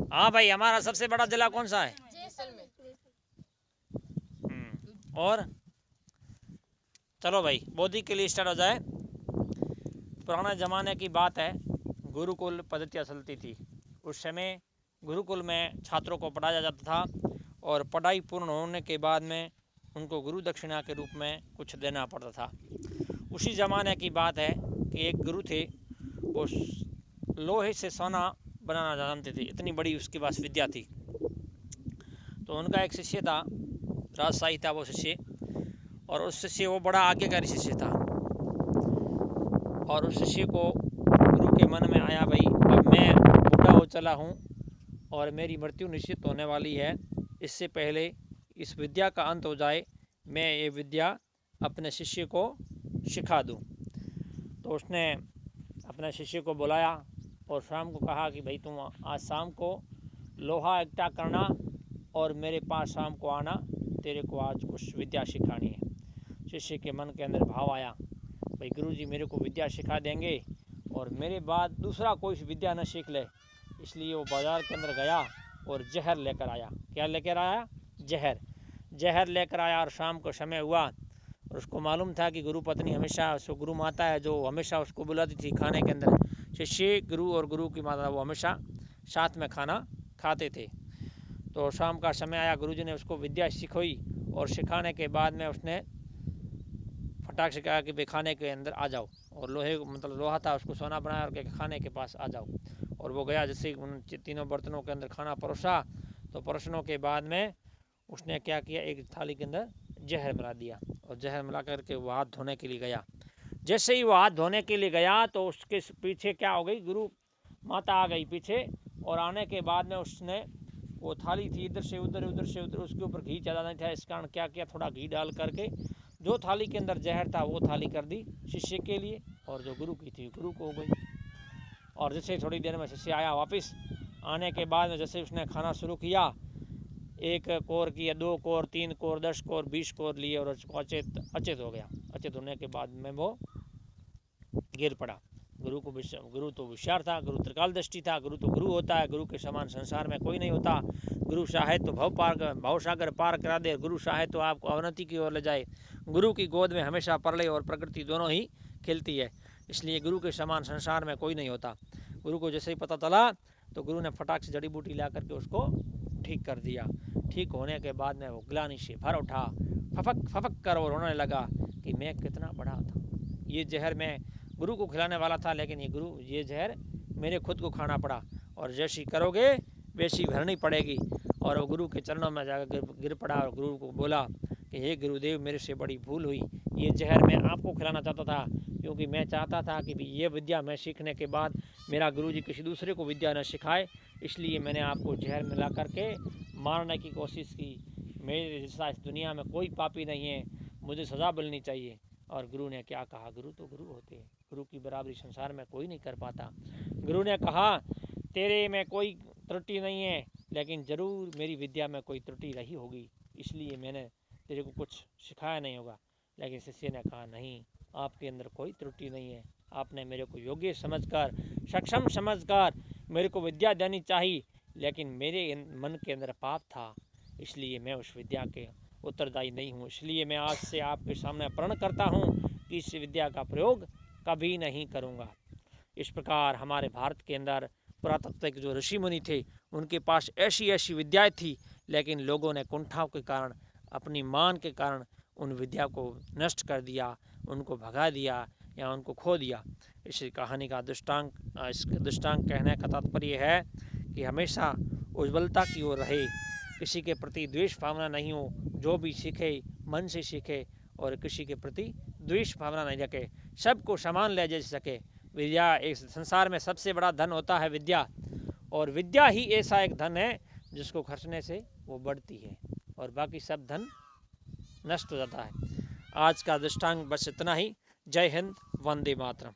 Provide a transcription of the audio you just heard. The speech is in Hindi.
हाँ भाई, हमारा सबसे बड़ा जिला कौन सा है? और चलो भाई, बोधी के लिए स्टार्ट हो जाए। पुराने ज़माने की बात है, गुरुकुल पद्धतियाँ चलती थी। उस समय गुरुकुल में छात्रों को पढ़ाया जाता था और पढ़ाई पूर्ण होने के बाद में उनको गुरु दक्षिणा के रूप में कुछ देना पड़ता था। उसी ज़माने की बात है कि एक गुरु थे, वो लोहे से सोना बनाना जानते थे, इतनी बड़ी उसके पास विद्या थी। तो उनका एक शिष्य था, राजशाही था वो शिष्य, और उस शिष्य वो बड़ा आज्ञाकारी शिष्य था। और उस शिष्य को गुरु के मन में आया, भाई अब मैं बूढ़ा हो चला हूँ और मेरी मृत्यु निश्चित होने वाली है, इससे पहले इस विद्या का अंत हो जाए, मैं ये विद्या अपने शिष्य को सिखा दूँ। तो उसने अपने शिष्य को बुलाया और शाम को कहा कि भाई तुम आज शाम को लोहा इकट्ठा करना और मेरे पास शाम को आना, तेरे को आज कुछ विद्या सिखानी है। शिष्य के मन के अंदर भाव आया, भाई गुरुजी मेरे को विद्या सिखा देंगे और मेरे बाद दूसरा कोई विद्या न सीख ले। इसलिए वो बाज़ार के अंदर गया और जहर लेकर आया। क्या लेकर आया? जहर लेकर आया। और शाम को समय हुआ और उसको मालूम था कि गुरु पत्नी हमेशा, उसको गुरु माता है जो हमेशा उसको बुलाती थी खाने के अंदर, शिष्य गुरु और गुरु की माता वो हमेशा साथ में खाना खाते थे। तो शाम का समय आया, गुरुजी ने उसको विद्या सिखाई और सिखाने के बाद में उसने फटाक से कहा कि भाई खाने के अंदर आ जाओ, और लोहे मतलब लोहा था, उसको सोना बनाया और खाने के पास आ जाओ। और वो गया, जैसे उन तीनों बर्तनों के अंदर खाना परोसा, तो परोसने के बाद में उसने क्या किया, एक थाली के अंदर जहर मिला दिया और जहर मिला करके वो हाथ धोने के लिए गया। जैसे ही वो हाथ धोने के लिए गया तो उसके पीछे क्या हो गई, गुरु माता आ गई पीछे, और आने के बाद में उसने वो थाली थी इधर से उधर, उधर से उधर, उसके ऊपर घी ज़्यादा नहीं था, इस कारण क्या किया, थोड़ा घी डाल करके जो थाली के अंदर जहर था वो थाली कर दी शिष्य के लिए, और जो गुरु की थी गुरु को हो गई। और जैसे थोड़ी देर में शिष्य आया वापस, आने के बाद में जैसे उसने खाना शुरू किया, 1 कोर किया, 2 कोर, 3 कोर, 10 कोर, 20 कोर लिए और उसको अचेत हो गया। अचेत होने के बाद में वो गिर पड़ा। गुरु तो होशियार था, गुरु त्रिकाल दृष्टि था, गुरु तो गुरु होता है, गुरु के समान संसार में कोई नहीं होता। गुरु चाहे तो भव सागर पार करा दे, गुरु चाहे तो आपको अवनति की ओर ले जाए। गुरु की गोद में हमेशा प्रलय और प्रकृति दोनों ही खिलती है, इसलिए गुरु के समान संसार में कोई नहीं होता। गुरु को जैसे ही पता चला तो गुरु ने फटाक से जड़ी बूटी ला करके उसको ठीक कर दिया। ठीक होने के बाद में वो ग्लानि से भर उठा, फपक फपक कर वो रोने लगा कि मैं कितना बड़ा था, ये जहर मैं गुरु को खिलाने वाला था, लेकिन ये जहर मेरे खुद को खाना पड़ा, और जैसी करोगे वैसी भरनी पड़ेगी। और वो गुरु के चरणों में जाकर गिर पड़ा और गुरु को बोला कि हे गुरुदेव, मेरे से बड़ी भूल हुई, ये जहर मैं आपको खिलाना चाहता था, क्योंकि मैं चाहता था कि ये विद्या मैं सीखने के बाद मेरा गुरुजी किसी दूसरे को विद्या न सिखाए, इसलिए मैंने आपको जहर मिला करके मारने की कोशिश की। मेरे जैसा इस दुनिया में कोई पापी नहीं है, मुझे सज़ा मिलनी चाहिए। और गुरु ने क्या कहा, गुरु तो गुरु होते हैं, गुरु की बराबरी संसार में कोई नहीं कर पाता। गुरु ने कहा तेरे में कोई त्रुटि नहीं है, लेकिन ज़रूर मेरी विद्या में कोई त्रुटि रही होगी, इसलिए मैंने तेरे को कुछ सिखाया नहीं होगा। लेकिन शिष्य ने कहा नहीं, आपके अंदर कोई त्रुटि नहीं है, आपने मेरे को योग्य समझकर, सक्षम समझकर मेरे को विद्या देनी चाहिए, लेकिन मेरे मन के अंदर पाप था, इसलिए मैं उस विद्या के उत्तरदायी नहीं हूँ। इसलिए मैं आज से आपके सामने प्रण करता हूँ कि इस विद्या का प्रयोग कभी नहीं करूँगा। इस प्रकार हमारे भारत के अंदर पुरातत्व के जो ऋषि मुनि थे, उनके पास ऐसी ऐसी विद्याएँ थी, लेकिन लोगों ने कुंठाओं के कारण, अपनी मान के कारण उन विद्या को नष्ट कर दिया, उनको भगा दिया या उनको खो दिया। इस कहानी का दृष्टांत, इस दृष्टांत कहने का तात्पर्य है कि हमेशा उज्ज्वलता की ओर रहे, किसी के प्रति द्वेष भावना नहीं हो, जो भी सीखे मन से सीखे और किसी के प्रति द्वेष भावना नहीं रखे, सबको समान ले जा सके। विद्या, एक संसार में सबसे बड़ा धन होता है विद्या, और विद्या ही ऐसा एक धन है जिसको खर्चने से वो बढ़ती है और बाकी सब धन नष्ट हो जाता है। आज का दृष्टांत बस इतना ही। जय हिंद, वंदे मातरम।